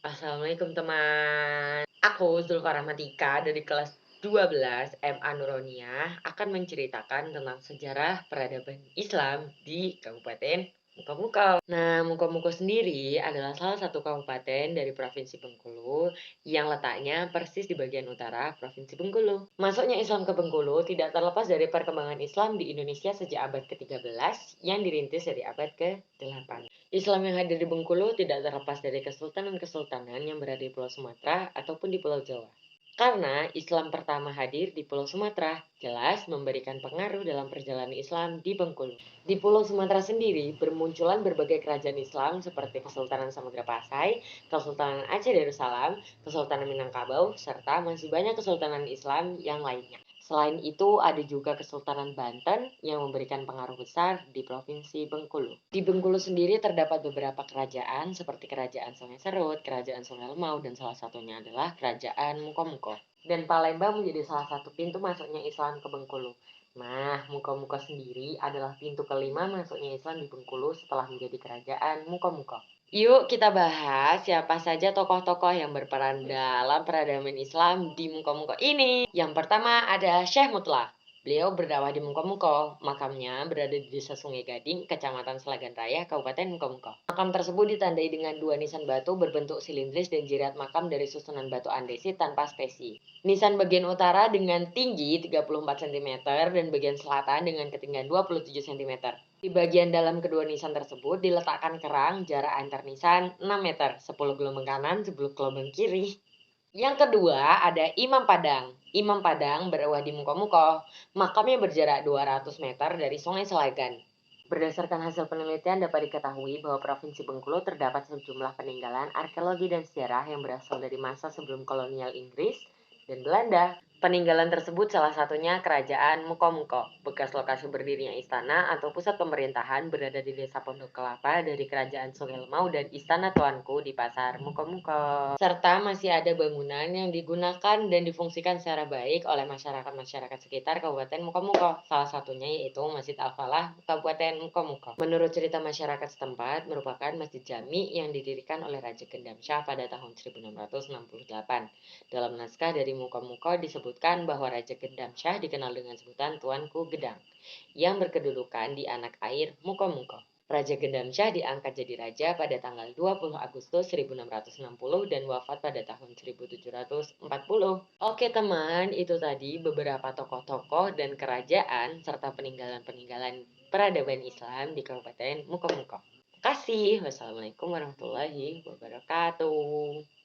Assalamualaikum teman. Aku Zulfarahmatika dari kelas 12 MA Nuroniyah akan menceritakan tentang sejarah peradaban Islam di Kabupaten Mukomuko. Nah, Mukomuko sendiri adalah salah satu kabupaten dari Provinsi Bengkulu yang letaknya persis di bagian utara Provinsi Bengkulu. Masuknya Islam ke Bengkulu tidak terlepas dari perkembangan Islam di Indonesia sejak abad ke-13 yang dirintis dari abad ke-8. Islam yang hadir di Bengkulu tidak terlepas dari kesultanan-kesultanan yang berada di Pulau Sumatera ataupun di Pulau Jawa. Karena Islam pertama hadir di Pulau Sumatera, jelas memberikan pengaruh dalam perjalanan Islam di Bengkulu. Di Pulau Sumatera sendiri bermunculan berbagai kerajaan Islam seperti Kesultanan Samudra Pasai, Kesultanan Aceh Darussalam, Kesultanan Minangkabau, serta masih banyak kesultanan Islam yang lainnya. Selain itu, ada juga Kesultanan Banten yang memberikan pengaruh besar di Provinsi Bengkulu. Di Bengkulu sendiri terdapat beberapa kerajaan seperti Kerajaan Sungai Serut, Kerajaan Sungai Lemau, dan salah satunya adalah Kerajaan Mukomuko. Dan Palembang menjadi salah satu pintu masuknya Islam ke Bengkulu. Nah, Mukomuko sendiri adalah pintu kelima masuknya Islam di Bengkulu setelah menjadi Kerajaan Mukomuko. Yuk kita bahas siapa saja tokoh-tokoh yang berperan dalam peradaban Islam di Mukomuko ini. Yang pertama ada Syekh Mutlak. Beliau berdakwah di Mukomuko. Makamnya berada di Desa Sungai Gading, Kecamatan Selagan Raya, Kabupaten Mukomuko. Makam tersebut ditandai dengan dua nisan batu berbentuk silindris dan jirat makam dari susunan batu andesit tanpa spesi. Nisan bagian utara dengan tinggi 34 cm dan bagian selatan dengan ketinggian 27 cm. Di bagian dalam kedua nisan tersebut diletakkan kerang jarak antar nisan 6 meter, 10 gelombang kanan, 10 gelombang kiri. Yang kedua ada Imam Padang. Imam Padang berdakwah di Mukomuko. Makamnya berjarak 200 meter dari Sungai Selagan. Berdasarkan hasil penelitian dapat diketahui bahwa Provinsi Bengkulu terdapat sejumlah peninggalan arkeologi dan sejarah yang berasal dari masa sebelum kolonial Inggris dan Belanda. Peninggalan tersebut salah satunya Kerajaan Mukomuko, bekas lokasi berdirinya istana atau pusat pemerintahan berada di Desa Pondok Kelapa dari Kerajaan Sungai Lemau dan Istana Tuanku di Pasar Mukomuko. Serta masih ada bangunan yang digunakan dan difungsikan secara baik oleh masyarakat-masyarakat sekitar Kabupaten Mukomuko. Salah satunya yaitu Masjid Al-Falah Kabupaten Mukomuko. Menurut cerita masyarakat setempat, merupakan masjid jami yang didirikan oleh Raja Gendam Syah pada tahun 1668. Dalam naskah dari Mukomuko disebutkan bahwa Raja Gendam Syah dikenal dengan sebutan Tuanku Gedang, yang berkedudukan di anak air Mukomuko. Raja Gendam Syah diangkat jadi raja pada tanggal 20 Agustus 1660 dan wafat pada tahun 1740. Oke teman, itu tadi beberapa tokoh-tokoh dan kerajaan serta peninggalan-peninggalan peradaban Islam di Kabupaten Mukomuko. Terima kasih. Wassalamualaikum warahmatullahi wabarakatuh.